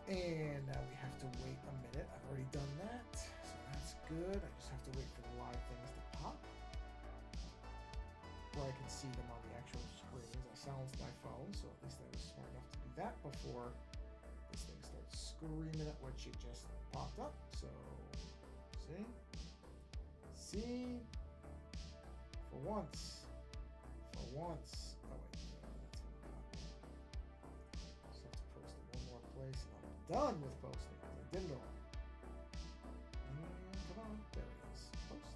And now we have to wait a minute. I've already done that, so that's good. I just have to wait for the live things to pop, where I can see them on the actual screens. I silenced my phone, so at least I was smart enough to do that before this thing starts screaming at what shit just popped up. So, see, for once. Oh wait, that's gonna pop. Just have to post it one more place, and I'm done with posting. I did it all. And come on, there it is. Post.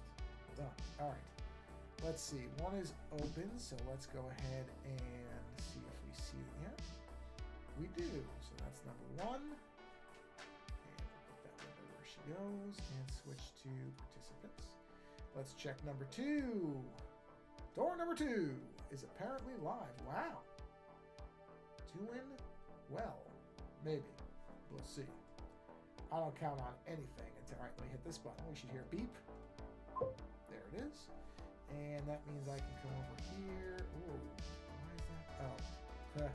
Done. All right. Let's see. One is open, so let's go ahead and see if we see it yet. We do. So that's number one. And put that window where she goes and switch to participants. Let's check number two. Door number two is apparently live. Wow. Doing well. Maybe. We'll see. I don't count on anything until, all right, let me hit this button. We should hear beep. There it is. And that means I can come over here. Ooh, why is that? Oh, yeah.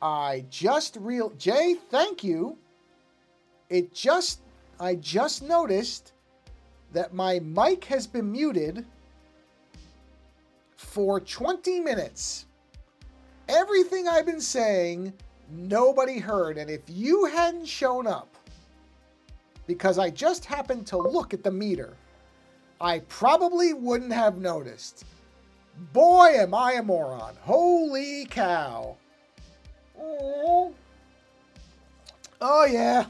Jay, thank you. I just noticed that my mic has been muted for 20 minutes. Everything I've been saying, nobody heard. And if you hadn't shown up, because I just happened to look at the meter, I probably wouldn't have noticed. Boy, am I a moron. Holy cow. Oh, yeah.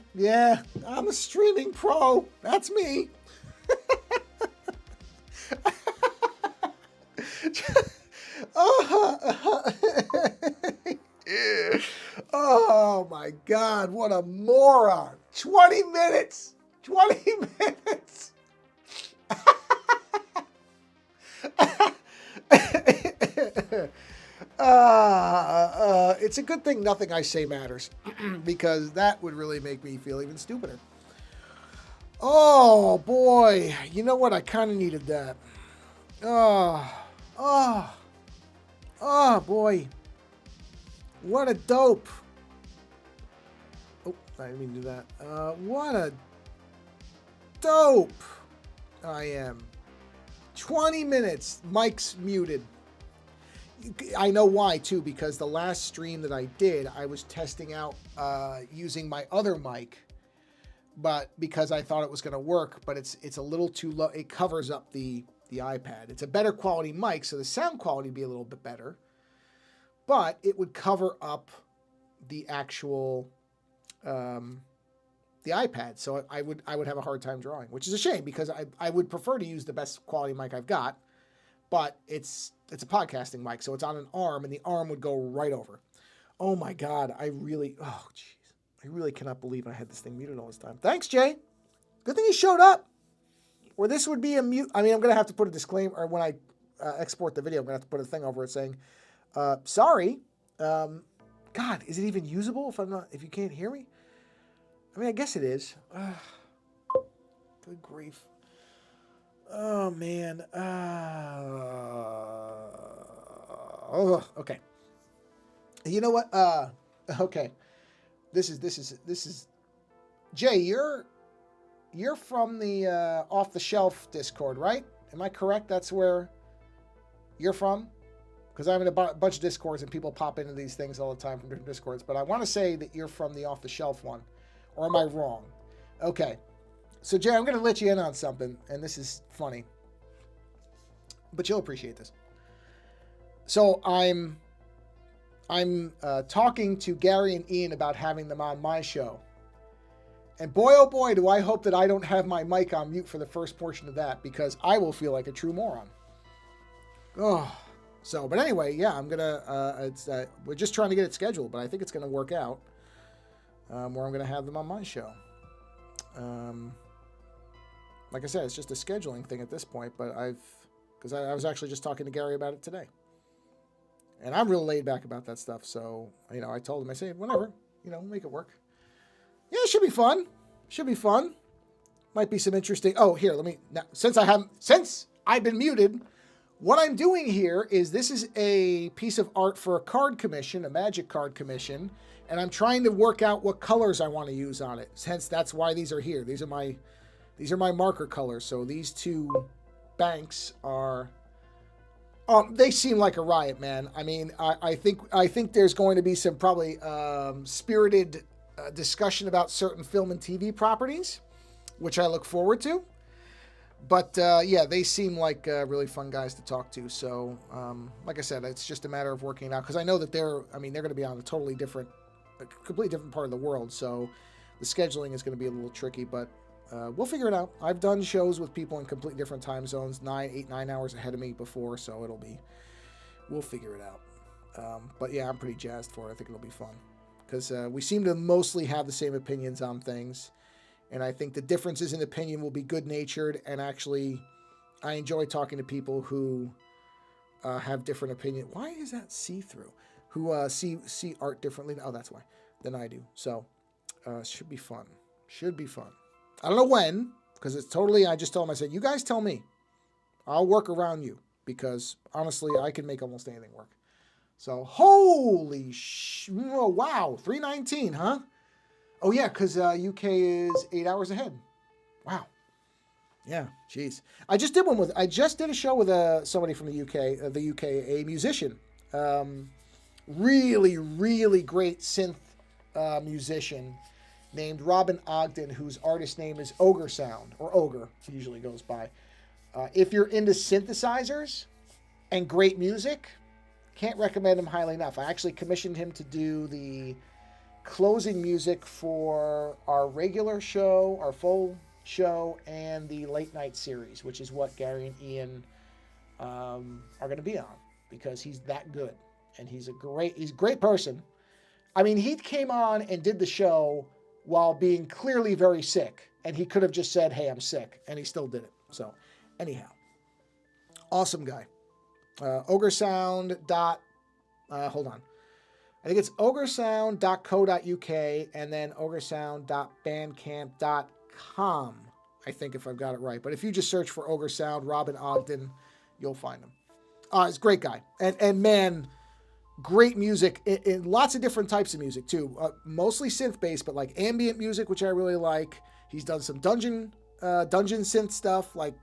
I'm a streaming pro. That's me. Oh, my God. What a moron. 20 minutes. 20 minutes. It's a good thing nothing I say matters because that would really make me feel even stupider. Oh, boy. You know what? I kind of needed that. Oh, boy. What a dope. Oh, I didn't mean to do that. What a dope I am. 20 minutes. Mic's muted. I know why, too, because the last stream that I did, I was testing out using my other mic, but because I thought it was going to work, but it's a little too low. It covers up the iPad. It's a better quality mic, so the sound quality would be a little bit better, but it would cover up the actual the iPad, so I would have a hard time drawing, which is a shame because I would prefer to use the best quality mic I've got, but it's a podcasting mic, so it's on an arm, and the arm would go right over. Oh my God, I really cannot believe I had this thing muted all this time. Thanks, Jay. Good thing you showed up. Or this would be a mute. I mean, I'm going to have to put a disclaimer, or when I export the video, I'm going to have to put a thing over it saying, sorry. God, is it even usable if you can't hear me? I mean, I guess it is. Good grief. Oh, man. Okay. You know what? Okay. This is Jay, you're from the off the shelf Discord, right? Am I correct? That's where you're from? Because I'm in a bunch of Discords and people pop into these things all the time from different Discords, but I want to say that you're from the off the shelf one. Or am I wrong? Okay. So Jay, I'm going to let you in on something, and this is funny, but you'll appreciate this. So I'm talking to Gary and Ian about having them on my show. And boy, oh boy, do I hope that I don't have my mic on mute for the first portion of that, because I will feel like a true moron. Oh, so, but anyway, yeah, I'm going to, we're just trying to get it scheduled, but I think it's going to work out where I'm going to have them on my show. Like I said, it's just a scheduling thing at this point, but because I was actually just talking to Gary about it today. And I'm real laid back about that stuff. So, I told him, I said, whatever, make it work. Yeah, it should be fun. Should be fun. Might be some interesting. Oh, here, since I've been muted, what I'm doing here is this is a piece of art for a card commission, a magic card commission. And I'm trying to work out what colors I want to use on it. Hence, that's why these are here. These are my marker colors. So these two banks are, they seem like a riot, man. I mean, I think there's going to be some probably spirited discussion about certain film and TV properties, which I look forward to. But yeah, they seem like really fun guys to talk to. So like I said, it's just a matter of working it out, because I know that they're going to be on a completely different part of the world. So the scheduling is going to be a little tricky, but we'll figure it out. I've done shows with people in completely different time zones, 9 hours ahead of me before, so we'll figure it out. But yeah, I'm pretty jazzed for it. I think it'll be fun, because we seem to mostly have the same opinions on things, and I think the differences in opinion will be good-natured, and actually I enjoy talking to people who have different opinions. Why is that see-through? Who see art differently. Oh, that's why, than I do. So should be fun. Should be fun. I don't know when, because it's totally, I just told them, I said, you guys tell me. I'll work around you, because honestly, I can make almost anything work. So holy oh, wow, 319, huh? Oh yeah, because UK is 8 hours ahead. Wow. Yeah, jeez. I just did a show with somebody from the UK, a musician. Um, really, really great synth musician named Robin Ogden, whose artist name is Ogre Sound, or Ogre, he usually goes by. If you're into synthesizers and great music, can't recommend him highly enough. I actually commissioned him to do the closing music for our regular show, our full show, and the late night series, which is what Gary and Ian are going to be on, because he's that good, and he's a great person. I mean, he came on and did the show while being clearly very sick, and he could have just said, "Hey, I'm sick," and he still did it. So, anyhow, awesome guy. Ogresound. Hold on. I think it's ogresound.co.uk and then ogresound.bandcamp.com. I think, if I've got it right. But if you just search for Ogresound, Robin Ogden, you'll find him. He's a great guy. And man, great music in lots of different types of music too. Mostly synth-based, but like ambient music, which I really like. He's done some dungeon synth stuff, like,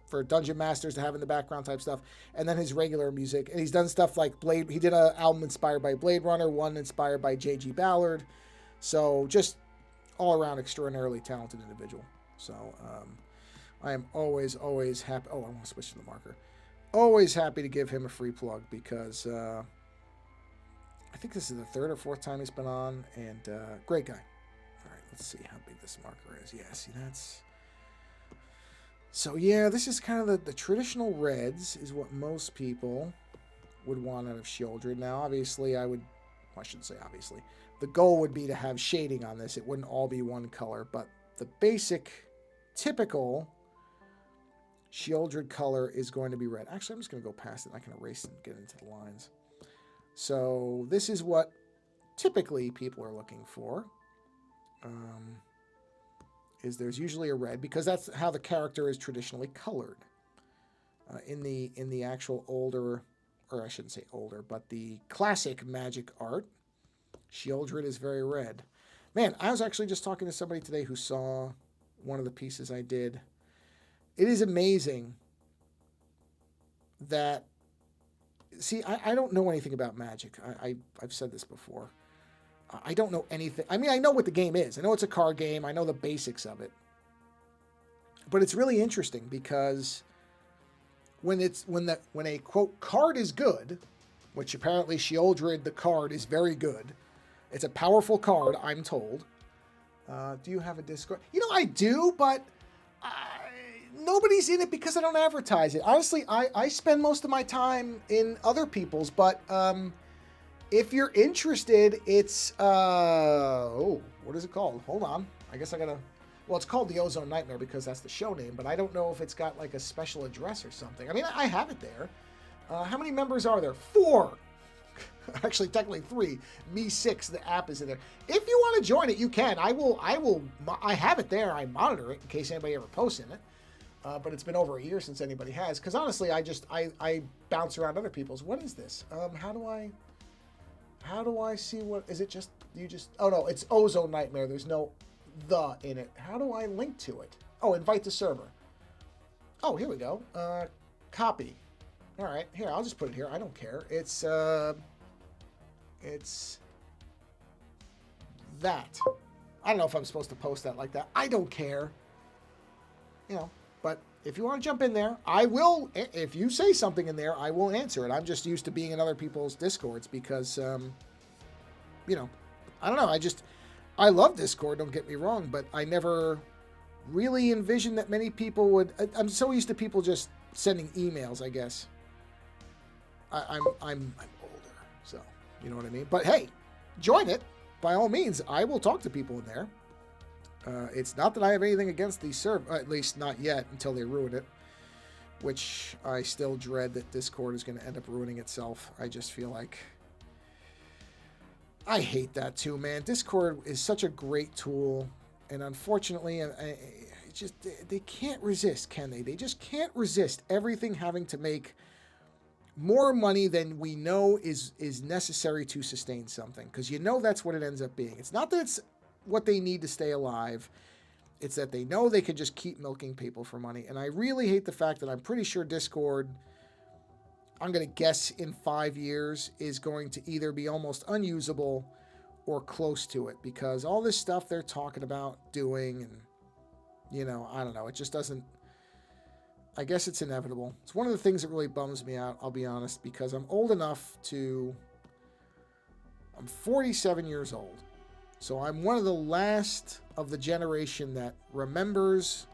for dungeon masters to have in the background type stuff, and then his regular music. And he's done stuff like he did an album inspired by Blade Runner, one inspired by J.G. Ballard. So just all around extraordinarily talented individual. So I am always happy. Oh, I want to switch to the marker. Always happy to give him a free plug, because I think this is the third or fourth time he's been on, and great guy. All right, let's see how big this marker is. Yeah, see, that's... So yeah, this is kind of the traditional reds is what most people would want out of Shieldred. Now, obviously, I shouldn't say obviously. The goal would be to have shading on this. It wouldn't all be one color, but the basic, typical Shieldred color is going to be red. Actually, I'm just going to go past it. I can erase and get into the lines. So this is what typically people are looking for. Is there's usually a red, because that's how the character is traditionally colored. In the actual older, or I shouldn't say older, but the classic Magic art, Shieldred is very red. Man, I was actually just talking to somebody today who saw one of the pieces I did. It is amazing that... See, I don't know anything about Magic. I've said this before. I don't know anything. I mean, I know what the game is. I know it's a card game. I know the basics of it. But it's really interesting, because when a quote card is good, which apparently Shieldred the card is very good. It's a powerful card, I'm told. Do you have a Discord? I do, but nobody's in it because I don't advertise it. Honestly, I spend most of my time in other people's, but if you're interested, it's, what is it called? Hold on. I guess I gotta, well, it's called the Ozone Nightmare because that's the show name, but I don't know if it's got like a special address or something. I mean, I have it there. How many members are there? 4. Actually, technically 3. Me 6, the app is in there. If you want to join it, you can. I have it there. I monitor it in case anybody ever posts in it. But it's been over a year since anybody has. Because honestly, I bounce around other people's. What is this? How do I see what, is it just, oh no, it's Ozone Nightmare. There's no the in it. How do I link to it? Oh, invite to server. Oh, here we go. Copy. All right, here, I'll just put it here. I don't care. It's that. I don't know if I'm supposed to post that like that. I don't care. But if you want to jump in there, I will. If you say something in there, I will answer it. I'm just used to being in other people's Discords because, I don't know. I love Discord, don't get me wrong, but I never really envisioned that many people would. I'm so used to people just sending emails, I guess. I'm older, so you know what I mean. But hey, join it by all means. I will talk to people in there. It's not that I have anything against the server, at least not yet, until they ruin it, which I still dread that Discord is going to end up ruining itself. I just feel like I hate that too, man. Discord is such a great tool, and unfortunately, they can't resist, can they? They just can't resist everything having to make more money than we know is necessary to sustain something, because that's what it ends up being. It's not that it's what they need to stay alive. It's that they know they can just keep milking people for money. And I really hate the fact that I'm pretty sure Discord, I'm going to guess in 5 years, is going to either be almost unusable or close to it, because all this stuff they're talking about doing, and I don't know, it just doesn't. I guess it's inevitable. It's one of the things that really bums me out, I'll be honest, because I'm old enough to... I'm 47 years old. So I'm one of the last of the generation that remembers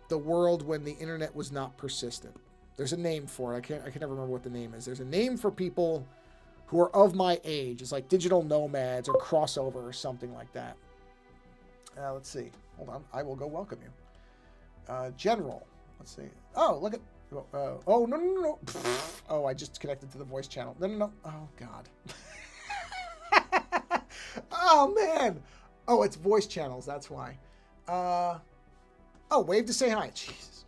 the world when the internet was not persistent. There's a name for it. I can never remember what the name is. There's a name for people who are of my age. It's like digital nomads or crossover or something like that. Let's see. Hold on. I will go welcome you. General. Let's see. Oh, look at... oh, no. Oh, I just connected to the voice channel. No. Oh, God. Oh, man. Oh, it's voice channels. That's why. Oh, wave to say hi. Jesus.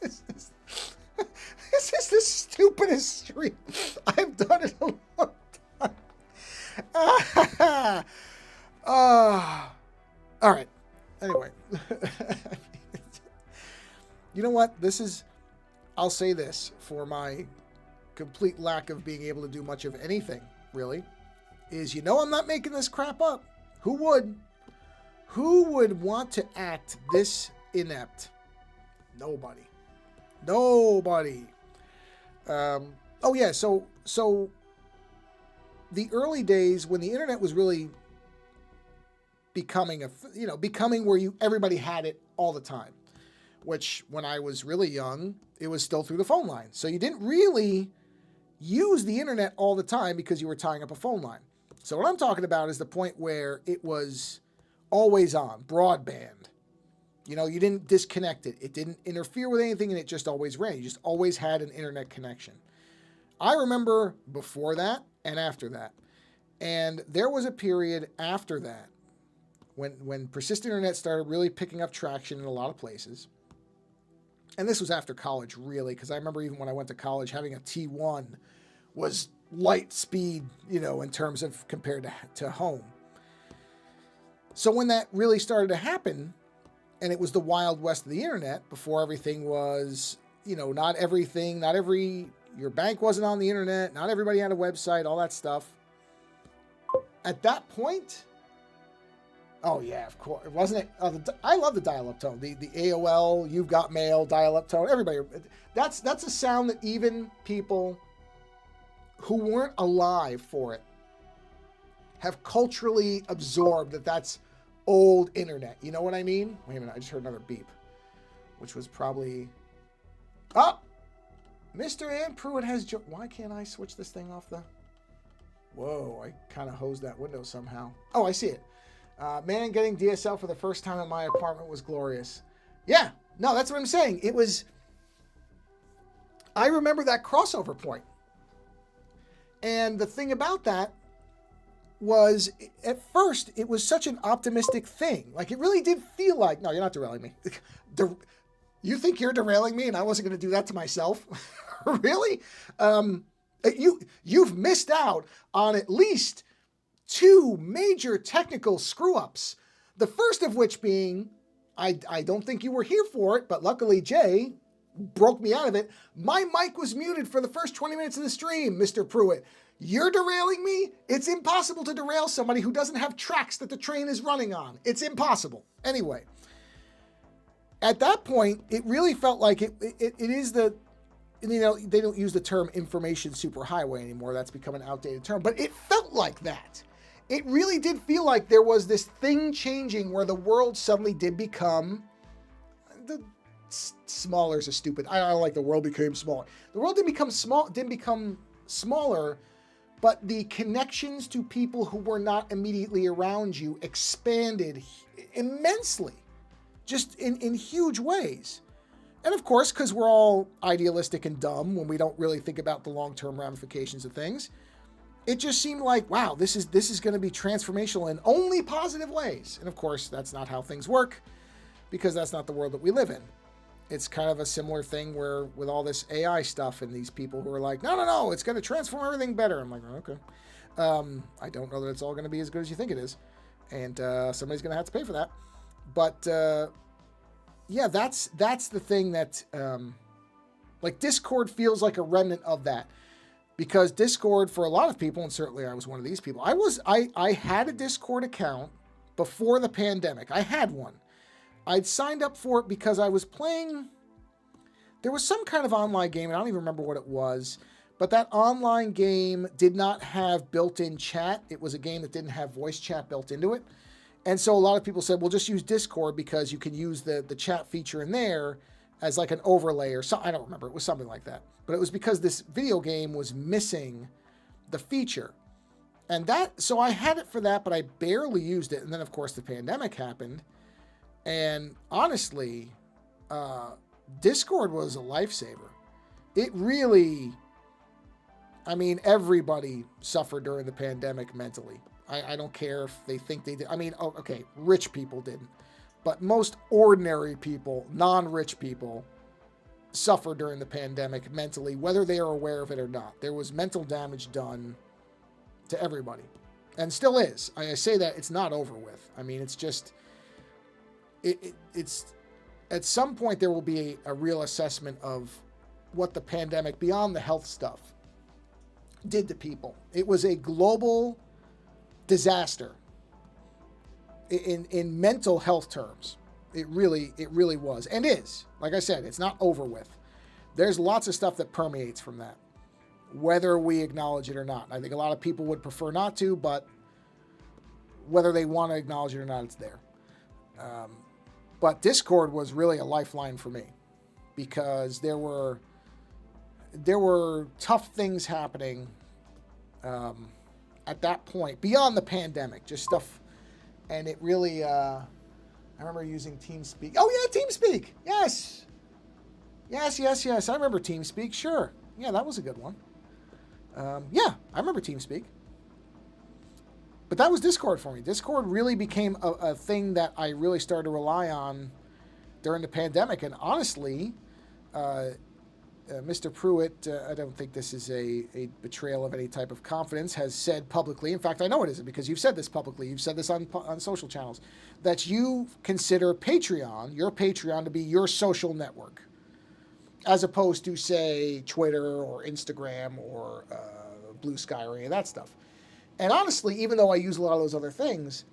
This is the stupidest stream I've done in a long time. All right. Anyway. You know what? I'll say this for my complete lack of being able to do much of anything, really, is I'm not making this crap up. Who would? Who would want to act this inept? Nobody. Oh yeah, so the early days when the internet was really becoming where everybody had it all the time, which when I was really young, it was still through the phone line. So you didn't really use the internet all the time because you were tying up a phone line. So what I'm talking about is the point where it was always on, broadband. You didn't disconnect it. It didn't interfere with anything, and it just always ran. You just always had an internet connection. I remember before that and after that. And there was a period after that when persistent internet started really picking up traction in a lot of places. And this was after college, really, because I remember even when I went to college, having a T1 was light speed, in terms of compared to home. So when that really started to happen, and it was the Wild West of the internet, before everything was, your bank wasn't on the internet, not everybody had a website, all that stuff. At that point, oh yeah, of course, wasn't it? I love the dial-up tone, the AOL, You've Got Mail, dial-up tone. Everybody, that's a sound that even people who weren't alive for it have culturally absorbed that's old internet. You know what I mean? Wait a minute, I just heard another beep, which was probably... Oh! Mr. Ann Pruitt has... Why can't I switch this thing off the... Whoa, I kind of hosed that window somehow. Oh, I see it. Man, getting DSL for the first time in my apartment was glorious. Yeah, no, that's what I'm saying. It was... I remember that crossover point. And the thing about that was, at first, it was such an optimistic thing. Like, it really did feel like... No, you're not derailing me. You think you're derailing me and I wasn't going to do that to myself? Really? You've missed out on at least 2 major technical screw-ups. The first of which being, I don't think you were here for it, but luckily Jay broke me out of it. My mic was muted for the first 20 minutes of the stream, Mr. Pruitt. You're derailing me? It's impossible to derail somebody who doesn't have tracks that the train is running on. It's impossible. Anyway, at that point, it really felt like it is the... they don't use the term information superhighway anymore. That's become an outdated term. But it felt like that. It really did feel like there was this thing changing where the world suddenly did become... Smaller is a stupid... I don't like the world became smaller. The world didn't become smaller, but the connections to people who were not immediately around you expanded immensely. Just in huge ways. And of course, because we're all idealistic and dumb when we don't really think about the long-term ramifications of things, it just seemed like, wow, this is going to be transformational in only positive ways. And of course, that's not how things work, because that's not the world that we live in. it's kind of a similar thing where with all this AI stuff and these people who are like, no, it's going to transform everything better. I'm like, okay. I don't know that it's all going to be as good as you think it is. And somebody's going to have to pay for that. But yeah, that's the thing that like Discord feels like a remnant of that. Because Discord, for a lot of people, and certainly I was one of these people, I had a Discord account before the pandemic. I had one. I'd signed up for it because I was playing. There was some kind of online game, and I don't even remember what it was. But that online game did not have built-in chat. It was a game that didn't have voice chat built into it. And so a lot of people said, well, just use Discord because you can use the chat feature in there as like an overlay or something. I don't remember. It was something like that. But it was because this video game was missing the feature. And so I had it for that, but I barely used it. And then, of course, the pandemic happened. And honestly, Discord was a lifesaver. It really, I mean, everybody suffered during the pandemic mentally. I don't care if they think they did. I mean, okay, rich people didn't. But most ordinary people, non-rich people, suffer during the pandemic mentally, whether they are aware of it or not. There was mental damage done to everybody, and still is. I say that it's not over with. I mean, it's just, it's at some point there will be a real assessment of what the pandemic, beyond the health stuff, did to people. It was a global disaster in mental health terms. It really was, and is. Like I said, it's not over with. There's lots of stuff that permeates from that, whether we acknowledge it or not. I think a lot of people would prefer not to, but whether they want to acknowledge it or not, it's there. But Discord was really a lifeline for me because there were tough things happening at that point, beyond the pandemic, just stuff. And it really, I remember using TeamSpeak. Oh, yeah, TeamSpeak. Yes. I remember TeamSpeak. Sure. Yeah, that was a good one. Yeah, I remember TeamSpeak. But that was Discord for me. Discord really became a thing that I really started to rely on during the pandemic. And honestly, Mr. Pruitt, I don't think this is a betrayal of any type of confidence, has said publicly, in fact, I know it isn't because you've said this publicly, you've said this on social channels, that you consider Patreon, your Patreon, to be your social network, as opposed to, say, Twitter or Instagram or Blue Sky or any of that stuff. And honestly, even though I use a lot of those other things,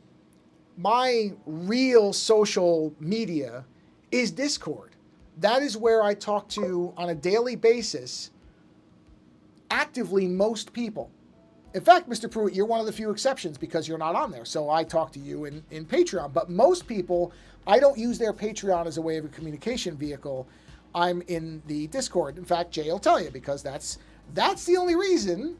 my real social media is Discord. That is where I talk to, on a daily basis, actively most people. In fact, Mr. Pruitt, you're one of the few exceptions because you're not on there. So I talk to you in Patreon. But most people, I don't use their Patreon as a way of a communication vehicle. I'm in the Discord. In fact, Jay will tell you, because that's the only reason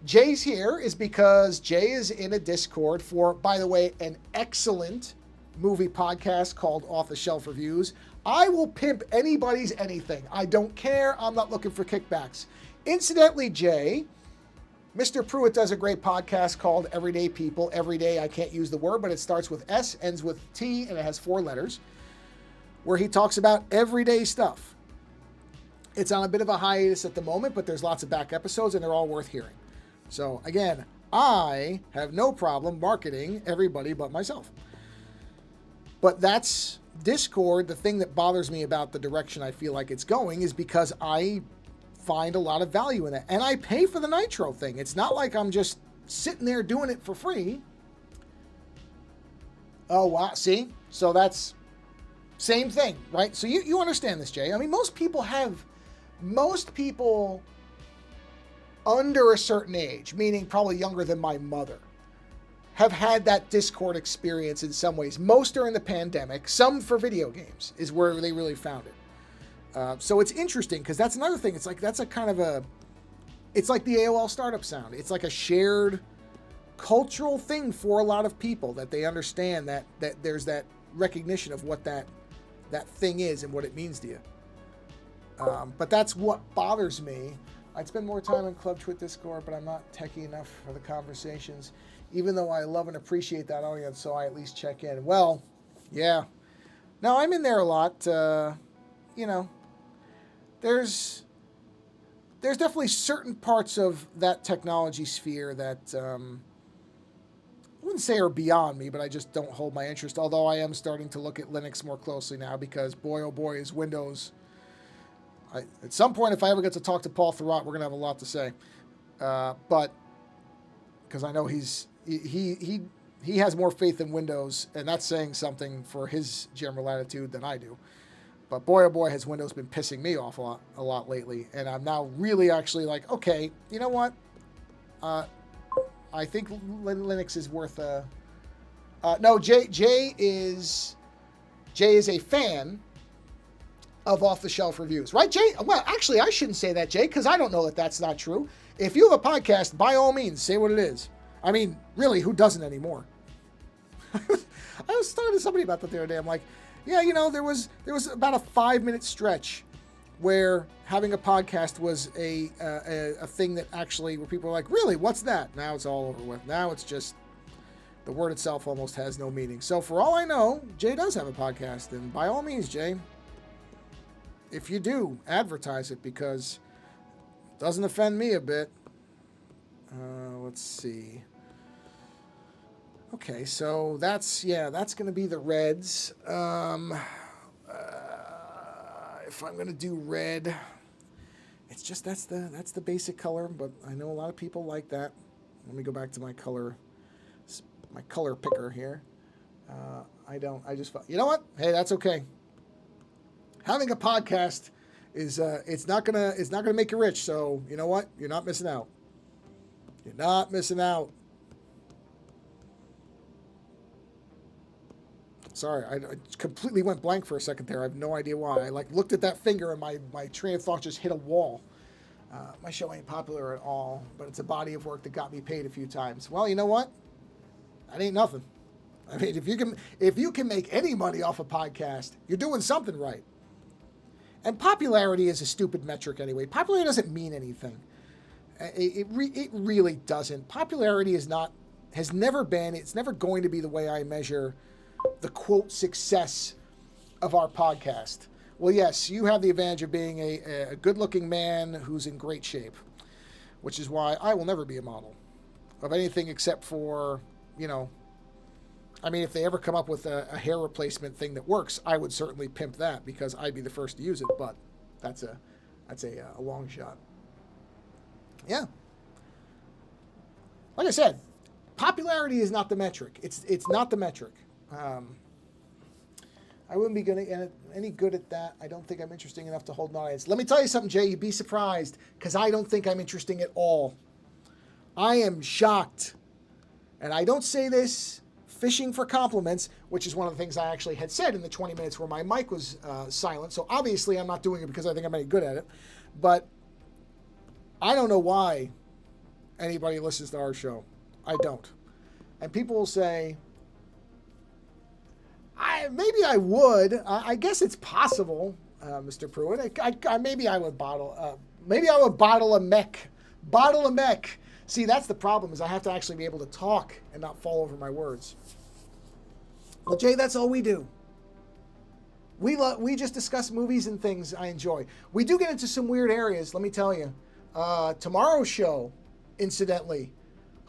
Jay's here, is because Jay is in a Discord for, by the way, an excellent movie podcast called Off the Shelf Reviews. I will pimp anybody's anything. I don't care. I'm not looking for kickbacks. Incidentally, Jay, Mr. Pruitt does a great podcast called Everyday People. Everyday, I can't use the word, but it starts with S, ends with T, and it has 4 letters, where he talks about everyday stuff. It's on a bit of a hiatus at the moment, but there's lots of back episodes, and they're all worth hearing. So, again, I have no problem marketing everybody but myself. But that's Discord. The thing that bothers me about the direction I feel like it's going is because I find a lot of value in it. And I pay for the Nitro thing. It's not like I'm just sitting there doing it for free. Oh, wow. See? So that's same thing, right? So you understand this, Jay. I mean, most people under a certain age, meaning probably younger than my mother, have had that Discord experience in some ways. Most during the pandemic, some for video games is where they really found it. So it's interesting because that's another thing. It's like that's a kind of it's like the AOL startup sound. It's like a shared cultural thing for a lot of people, that they understand that there's that recognition of what that thing is and what it means to you. But that's what bothers me. I'd spend more time in Club Twit Discord, but I'm not techie enough for the conversations, even though I love and appreciate that audience, so I at least check in. Well, yeah. Now, I'm in there a lot. you know, there's definitely certain parts of that technology sphere that I wouldn't say are beyond me, but I just don't hold my interest. Although I am starting to look at Linux more closely now because boy, oh boy, is Windows. At some point, if I ever get to talk to Paul Thurrott, we're gonna have a lot to say. But because I know he has more faith in Windows, and that's saying something for his general attitude than I do. But boy, oh boy, has Windows been pissing me off a lot lately. And I'm now really actually like, okay, you know what? I think Linux is worth a... no, Jay is a fan of off-the-shelf reviews. Right, Jay? Well, actually, I shouldn't say that, Jay, because I don't know that that's not true. If you have a podcast, by all means, say what it is. I mean, really, who doesn't anymore? I was talking to somebody about that the other day. I'm like, yeah, you know, there was about a 5-minute stretch where having a podcast was a thing that actually, where people were like, really, what's that? Now it's all over with. Now it's just, the word itself almost has no meaning. So for all I know, Jay does have a podcast. And by all means, Jay, if you do, advertise it because it doesn't offend me a bit. Let's see. Okay, so that's going to be the reds. If I'm going to do red, it's just that's the basic color, but I know a lot of people like that. Let me go back to my color picker here. You know what? Hey, that's okay. Having a podcast is it's not gonna make you rich. So you know what? You're not missing out. You're not missing out. Sorry, I completely went blank for a second there. I have no idea why. I looked at that finger and my train of thought just hit a wall. My show ain't popular at all, but it's a body of work that got me paid a few times. Well, you know what? That ain't nothing. I mean, if you can make any money off a podcast, you're doing something right. And popularity is a stupid metric anyway. Popularity doesn't mean anything. It really doesn't. Popularity it's never going to be the way I measure the quote success of our podcast. Well, yes, you have the advantage of being a good-looking man who's in great shape, which is why I will never be a model of anything except for, you know, I mean, if they ever come up with a hair replacement thing that works, I would certainly pimp that because I'd be the first to use it. But that's a long shot. Yeah. Like I said, popularity is not the metric. It's not the metric. I wouldn't be any good at that. I don't think I'm interesting enough to hold an audience. Let me tell you something, Jay. You'd be surprised because I don't think I'm interesting at all. I am shocked. And I don't say this fishing for compliments, which is one of the things I actually had said in the 20 minutes where my mic was silent. So obviously I'm not doing it because I think I'm any good at it. But I don't know why anybody listens to our show. I don't. And people will say, maybe I would. I guess it's possible, Mr. Pruitt. Maybe I would bottle a mech. Bottle a mech. See, that's the problem, is I have to actually be able to talk and not fall over my words. Well, Jay, that's all we do. We just discuss movies and things I enjoy. We do get into some weird areas, let me tell you. Tomorrow's show, incidentally.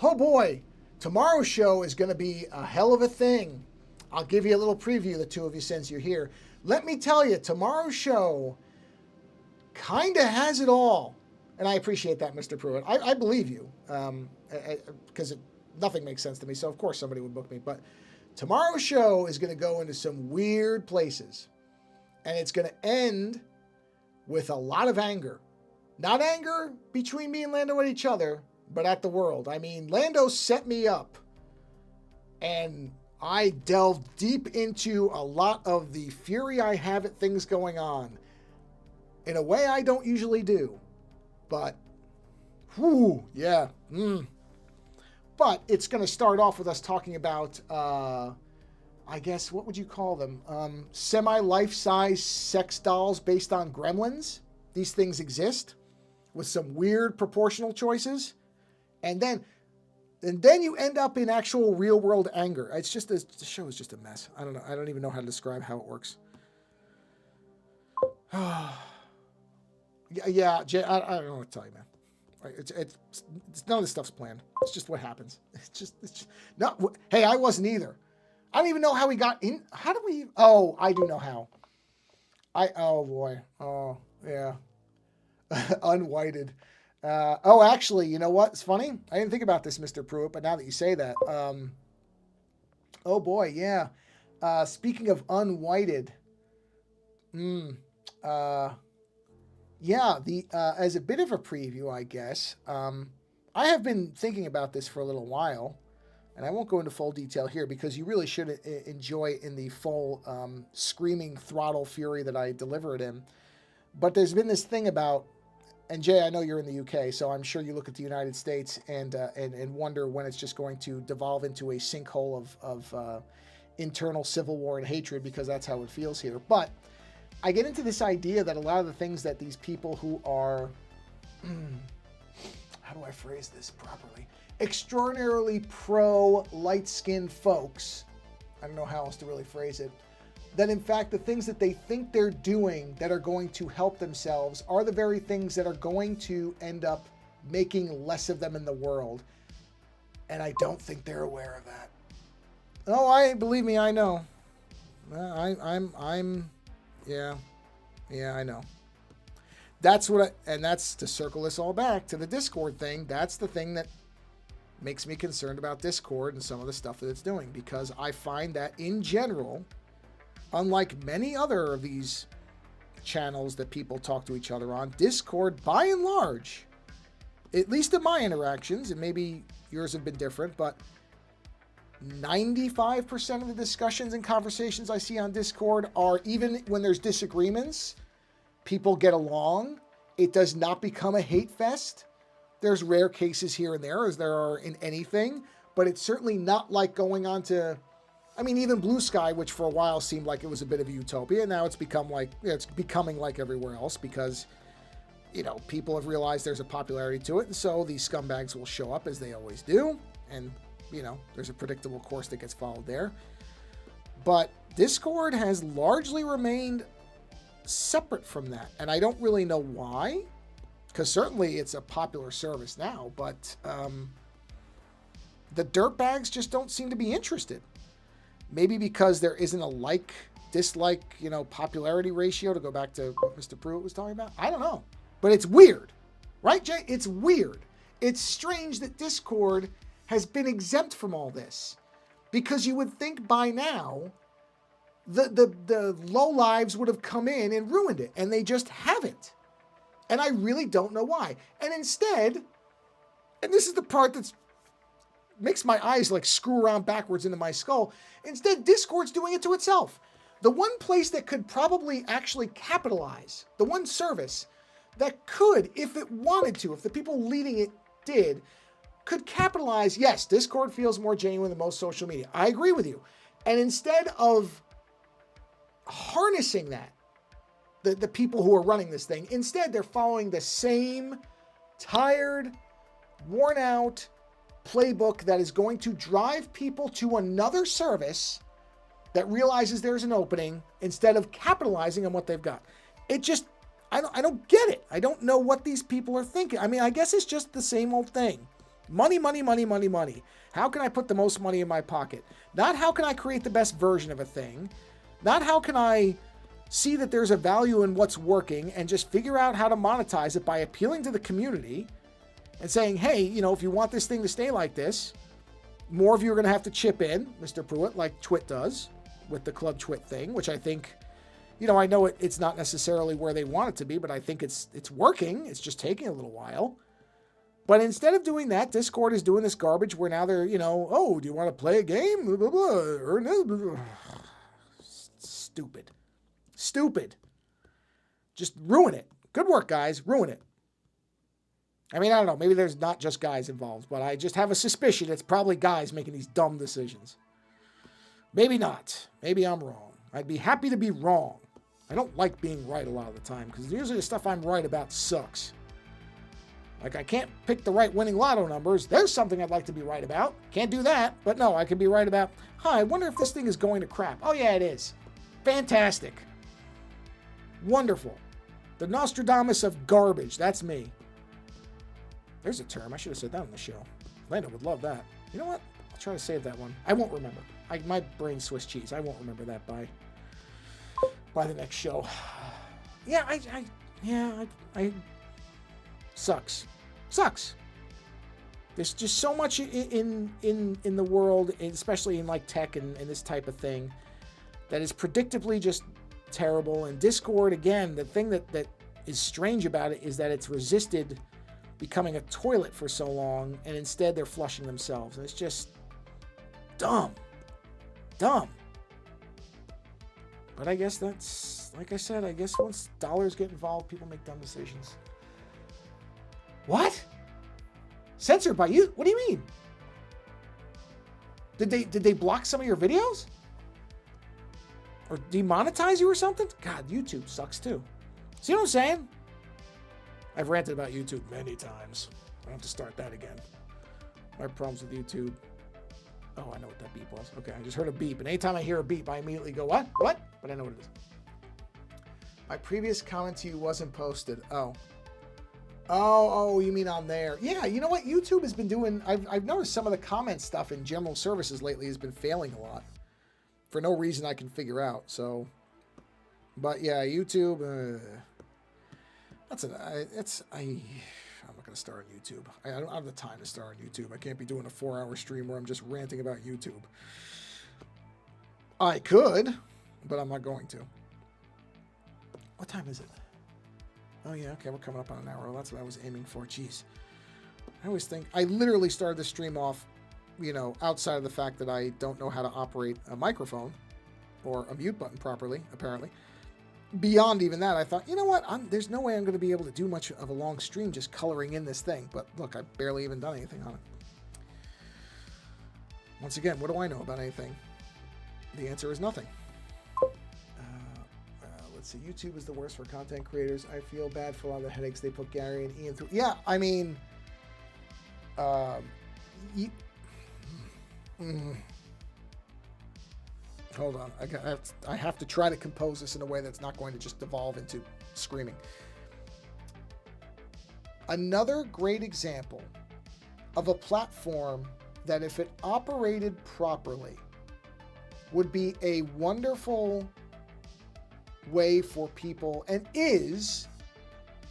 Oh boy, tomorrow's show is going to be a hell of a thing. I'll give you a little preview, the two of you, since you're here. Let me tell you, tomorrow's show kind of has it all. And I appreciate that, Mr. Pruitt. I believe you, because nothing makes sense to me, so of course somebody would book me. But tomorrow's show is going to go into some weird places. And it's going to end with a lot of anger. Not anger between me and Lando at each other, but at the world. I mean, Lando set me up. And I delved deep into a lot of the fury I have at things going on. In a way I don't usually do. But, whew, yeah. But it's going to start off with us talking about, I guess, what would you call them? Semi-life-size sex dolls based on gremlins. These things exist with some weird proportional choices. And then you end up in actual real-world anger. It's just, the show is just a mess. I don't know. I don't even know how to describe how it works. Yeah, Jay, I don't know what to tell you, man. It's none of this stuff's planned. It's just what happens. It's just not. Hey, I wasn't either. I don't even know how we got in. How do we? Oh, I do know how. Oh boy. Oh yeah. Unwhited. Oh, actually, you know what? It's funny. I didn't think about this, Mr. Pruitt, but now that you say that, oh boy, yeah. Speaking of unwhited, yeah, as a bit of a preview, I guess, I have been thinking about this for a little while, and I won't go into full detail here because you really should enjoy in the full screaming throttle fury that I deliver it in. But there's been this thing about, and Jay, I know you're in the UK, so I'm sure you look at the United States and wonder when it's just going to devolve into a sinkhole of internal civil war and hatred, because that's how it feels here. But I get into this idea that a lot of the things that these people who are, how do I phrase this properly? Extraordinarily pro light-skinned folks, I don't know how else to really phrase it, that in fact the things that they think they're doing that are going to help themselves are the very things that are going to end up making less of them in the world. And I don't think they're aware of that. Oh, believe me, I know. Yeah, I know. That's and that's to circle this all back to the Discord thing. That's the thing that makes me concerned about Discord and some of the stuff that it's doing, because I find that in general, unlike many other of these channels that people talk to each other on, Discord, by and large, at least in my interactions, and maybe yours have been different, but 95% of the discussions and conversations I see on Discord are, even when there's disagreements, people get along. It does not become a hate fest. There's rare cases here and there, as there are in anything, but it's certainly not like going on to, I mean, even Blue Sky, which for a while seemed like it was a bit of a utopia. Now it's become like, it's becoming like everywhere else, because, you know, people have realized there's a popularity to it. And so these scumbags will show up, as they always do. And, you know, there's a predictable course that gets followed there. But Discord has largely remained separate from that. And I don't really know why, because certainly it's a popular service now, but the dirtbags just don't seem to be interested. Maybe because there isn't a dislike, you know, popularity ratio, to go back to what Mr. Pruitt was talking about. I don't know. But it's weird. Right, Jay? It's weird. It's strange that Discord has been exempt from all this, because you would think by now the lowlives would have come in and ruined it, and they just haven't. And I really don't know why. And instead, and this is the part that's makes my eyes like screw around backwards into my skull, instead Discord's doing it to itself. The one place that could probably actually capitalize, the one service that could, if it wanted to, if the people leading it did, could capitalize. Yes, Discord feels more genuine than most social media. I agree with you. And instead of harnessing that, the people who are running this thing, instead they're following the same tired, worn out playbook that is going to drive people to another service that realizes there's an opening, instead of capitalizing on what they've got. It just, I don't get it. I don't know what these people are thinking. I mean, I guess it's just the same old thing. Money, money, money, money, money. How can I put the most money in my pocket? Not how can I create the best version of a thing. Not how can I see that there's a value in what's working and just figure out how to monetize it by appealing to the community and saying, hey, you know, if you want this thing to stay like this, more of you are going to have to chip in, Mr. Pruitt, like Twit does with the Club Twit thing, which I think, you know, I know it's not necessarily where they want it to be, but I think it's working. It's just taking a little while. But instead of doing that, Discord is doing this garbage where now they're, you know, oh, do you want to play a game? Blah, blah, blah. Blah, blah. Stupid. Just ruin it. Good work, guys. Ruin it. I mean, I don't know. Maybe there's not just guys involved, but I just have a suspicion it's probably guys making these dumb decisions. Maybe not. Maybe I'm wrong. I'd be happy to be wrong. I don't like being right a lot of the time, because usually the stuff I'm right about sucks. Like, I can't pick the right winning lotto numbers. There's something I'd like to be right about. Can't do that. But no, I can be right about, I wonder if this thing is going to crap. Oh, yeah, it is. Fantastic. Wonderful. The Nostradamus of garbage. That's me. There's a term. I should have said that on the show. Lando would love that. You know what? I'll try to save that one. I won't remember. My brain's Swiss cheese. I won't remember that by the next show. Yeah, I sucks. There's just so much in the world, especially in like tech and this type of thing, that is predictably just terrible. And Discord, again, the thing that is strange about it is that it's resisted becoming a toilet for so long, and instead they're flushing themselves. And it's just dumb. But I guess that's, like I said, I guess once dollars get involved, people make dumb decisions. What? Censored by you? What do you mean? Did they block some of your videos? Or demonetize you or something? God, YouTube sucks too. See what I'm saying? I've ranted about YouTube many times. I don't have to start that again. My problems with YouTube. Oh, I know what that beep was. Okay, I just heard a beep. And anytime I hear a beep, I immediately go, what? What? But I know what it is. My previous comment to you wasn't posted. Oh, you mean on there? Yeah, you know what? YouTube has been doing... I've noticed some of the comment stuff in general services lately has been failing a lot. For no reason I can figure out, so... But yeah, YouTube... I'm not going to start on YouTube. I don't have the time to start on YouTube. I can't be doing a 4-hour stream where I'm just ranting about YouTube. I could, but I'm not going to. What time is it? Oh yeah, okay, we're coming up on an hour. Well, that's what I was aiming for. Jeez. I always think... I literally started the stream off, outside of the fact that I don't know how to operate a microphone or a mute button properly, apparently. Beyond even that, I thought, you know what? There's no way I'm going to be able to do much of a long stream just coloring in this thing. But look, I've barely even done anything on it. Once again, what do I know about anything? The answer is nothing. Let's see. YouTube is the worst for content creators. I feel bad for a lot of the headaches they put Gary and Ian through. Yeah, I mean... Hold on. I have to try to compose this in a way that's not going to just devolve into screaming. Another great example of a platform that, if it operated properly, would be a wonderful way for people, and is,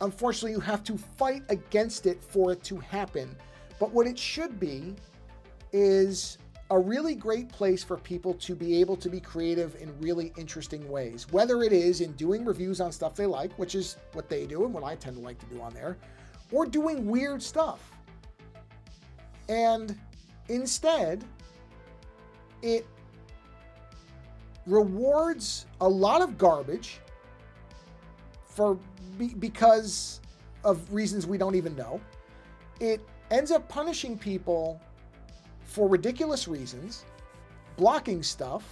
unfortunately, you have to fight against it for it to happen. But what it should be is a really great place for people to be able to be creative in really interesting ways. Whether it is in doing reviews on stuff they like, which is what they do and what I tend to like to do on there, or doing weird stuff. And instead, it rewards a lot of garbage because of reasons we don't even know. It ends up punishing people for ridiculous reasons, blocking stuff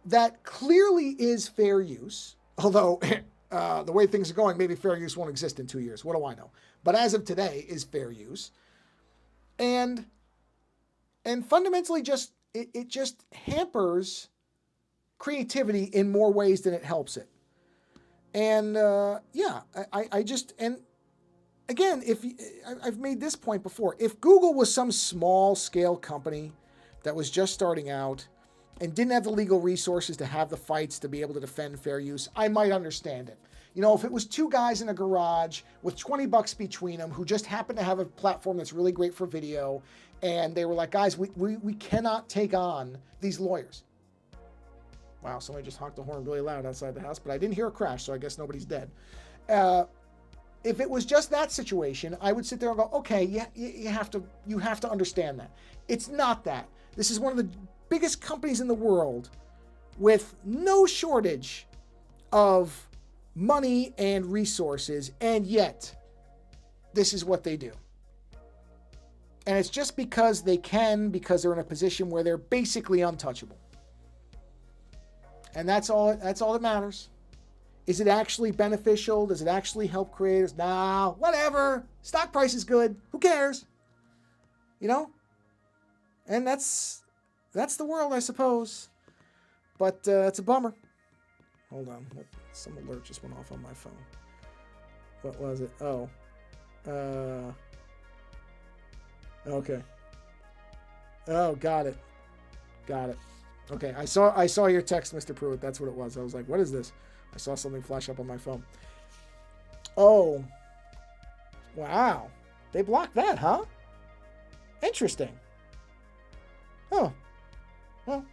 that clearly is fair use, although the way things are going, maybe fair use won't exist in 2 years. What do I know? But as of today, is fair use. And fundamentally it just hampers creativity in more ways than it helps it. And again, I've made this point before. If Google was some small scale company that was just starting out and didn't have the legal resources to have the fights to be able to defend fair use, I might understand it. If it was two guys in a garage with $20 between them who just happened to have a platform that's really great for video, and they were like, guys, we cannot take on these lawyers. Wow, somebody just honked the horn really loud outside the house, but I didn't hear a crash, so I guess nobody's dead. If it was just that situation, I would sit there and go, okay, you have to understand that. It's not that. This is one of the biggest companies in the world with no shortage of money and resources, and yet this is what they do. And it's just because they can, because they're in a position where they're basically untouchable. And that's all that matters. Is it actually beneficial? Does it actually help creators? Nah, whatever. Stock price is good. Who cares? And that's the world, I suppose. But it's a bummer. Hold on. Some alert just went off on my phone. What was it? Oh. Okay. Oh, got it. Got it. Okay, I saw your text, Mr. Pruitt. That's what it was. I was like, what is this? I saw something flash up on my phone. Oh. Wow. They blocked that, huh? Interesting. Oh. Well.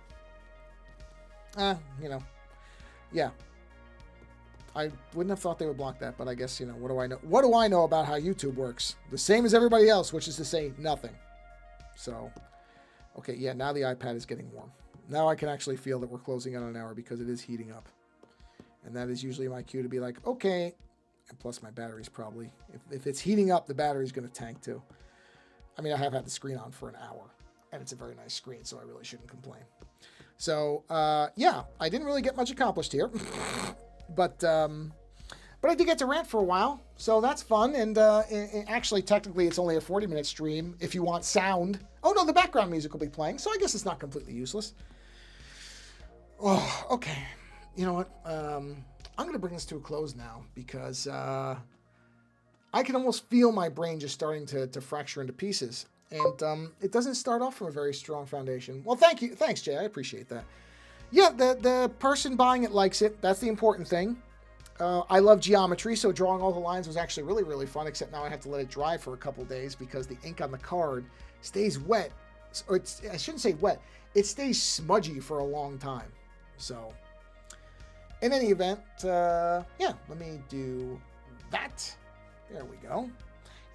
You know. Yeah. I wouldn't have thought they would block that, but I guess, you know, what do I know? What do I know about how YouTube works? The same as everybody else, which is to say nothing. So, okay, yeah, now the iPad is getting warm. Now I can actually feel that we're closing in on an hour because it is heating up. And that is usually my cue to be like, okay. And plus my battery's probably, if it's heating up, the battery's going to tank too. I mean, I have had the screen on for an hour, and it's a very nice screen, so I really shouldn't complain. So, yeah, I didn't really get much accomplished here. But I did get to rant for a while, so that's fun. And actually, technically, it's only a 40-minute stream if you want sound. Oh, no, the background music will be playing, so I guess it's not completely useless. Oh, okay. You know what? I'm going to bring this to a close now because I can almost feel my brain just starting to fracture into pieces. And it doesn't start off from a very strong foundation. Well, thank you. Thanks, Jay. I appreciate that. Yeah, the person buying it likes it. That's the important thing. I love geometry, so drawing all the lines was actually really, really fun, except now I have to let it dry for a couple days because the ink on the card stays wet. Or I shouldn't say wet. It stays smudgy for a long time. So, in any event, yeah, let me do that. There we go.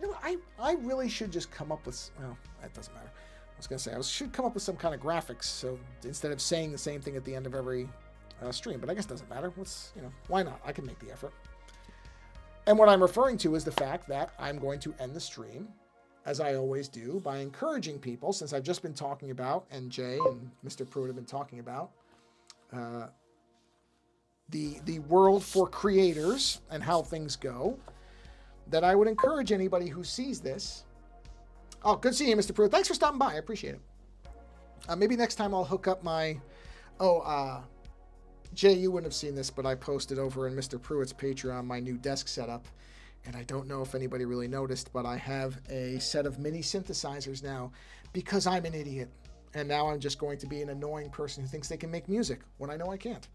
You know what? I really should just come up with... Well, that doesn't matter. I was going to say, I should come up with some kind of graphics, so instead of saying the same thing at the end of every stream, but I guess it doesn't matter. Why not? I can make the effort. And what I'm referring to is the fact that I'm going to end the stream, as I always do, by encouraging people, since I've just been talking about, and Jay and Mr. Pruitt have been talking about, the world for creators and how things go, that I would encourage anybody who sees this. Oh, good seeing you, Mr. Pruitt. Thanks for stopping by. I appreciate it. Maybe next time I'll hook up my... Jay, you wouldn't have seen this, but I posted over in Mr. Pruitt's Patreon my new desk setup. And I don't know if anybody really noticed, but I have a set of mini synthesizers now because I'm an idiot. And now I'm just going to be an annoying person who thinks they can make music when I know I can't.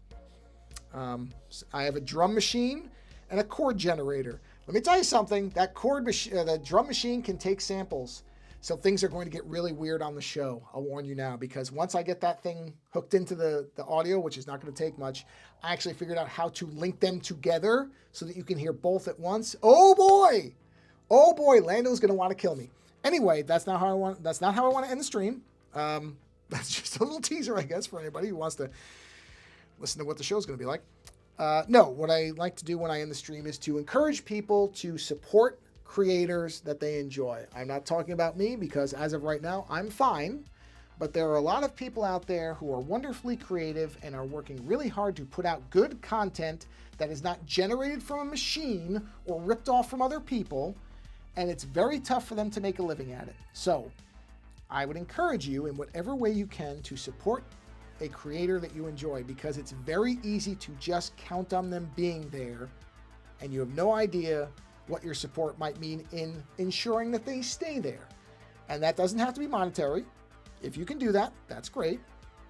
I have a drum machine and a chord generator. Let me tell you something. That the drum machine can take samples. So things are going to get really weird on the show. I'll warn you now, because once I get that thing hooked into the audio, which is not going to take much, I actually figured out how to link them together so that you can hear both at once. Oh boy! Oh boy, Lando's going to want to kill me. Anyway, that's not how I want to end the stream. That's just a little teaser, I guess, for anybody who wants to listen to what the show's going to be like. No, what I like to do when I end the stream is to encourage people to support creators that they enjoy. I'm not talking about me because as of right now, I'm fine. But there are a lot of people out there who are wonderfully creative and are working really hard to put out good content that is not generated from a machine or ripped off from other people. And it's very tough for them to make a living at it. So I would encourage you in whatever way you can to support a creator that you enjoy, because it's very easy to just count on them being there and you have no idea what your support might mean in ensuring that they stay there. And that doesn't have to be monetary. If you can do that, that's great.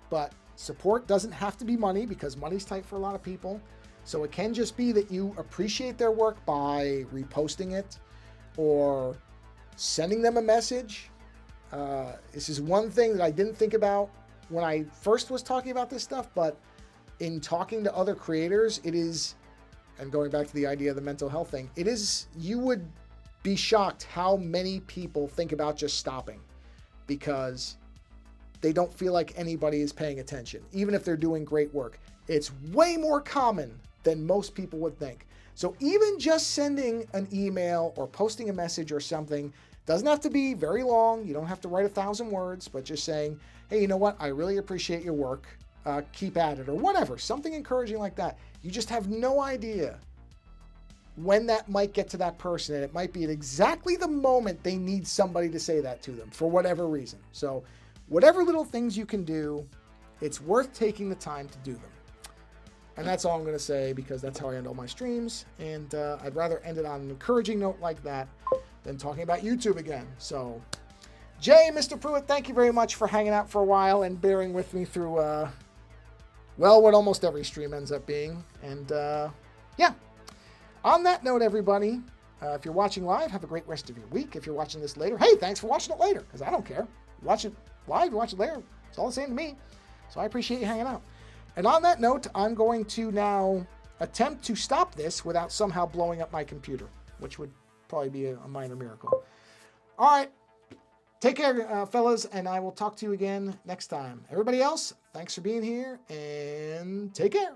But support doesn't have to be money, because money's tight for a lot of people. So it can just be that you appreciate their work by reposting it or sending them a message. This is one thing that I didn't think about when I first was talking about this stuff, but in talking to other creators, it is, and going back to the idea of the mental health thing, it is, you would be shocked how many people think about just stopping because they don't feel like anybody is paying attention, even if they're doing great work. It's way more common than most people would think. So even just sending an email or posting a message or something doesn't have to be very long. You don't have to write 1,000 words, but just saying, hey, you know what? I really appreciate your work. Keep at it, or whatever. Something encouraging like that. You just have no idea when that might get to that person, and it might be at exactly the moment they need somebody to say that to them for whatever reason. So whatever little things you can do, it's worth taking the time to do them. And that's all I'm going to say because that's how I end all my streams. And I'd rather end it on an encouraging note like that than talking about YouTube again. So, Jay, Mr. Pruitt, thank you very much for hanging out for a while and bearing with me through, well, what almost every stream ends up being. And yeah, on that note, everybody, if you're watching live, have a great rest of your week. If you're watching this later, hey, thanks for watching it later because I don't care. Watch it live, watch it later. It's all the same to me. So I appreciate you hanging out. And on that note, I'm going to now attempt to stop this without somehow blowing up my computer, which would probably be a minor miracle. All right. Take care, fellas, and I will talk to you again next time. Everybody else, thanks for being here, and take care.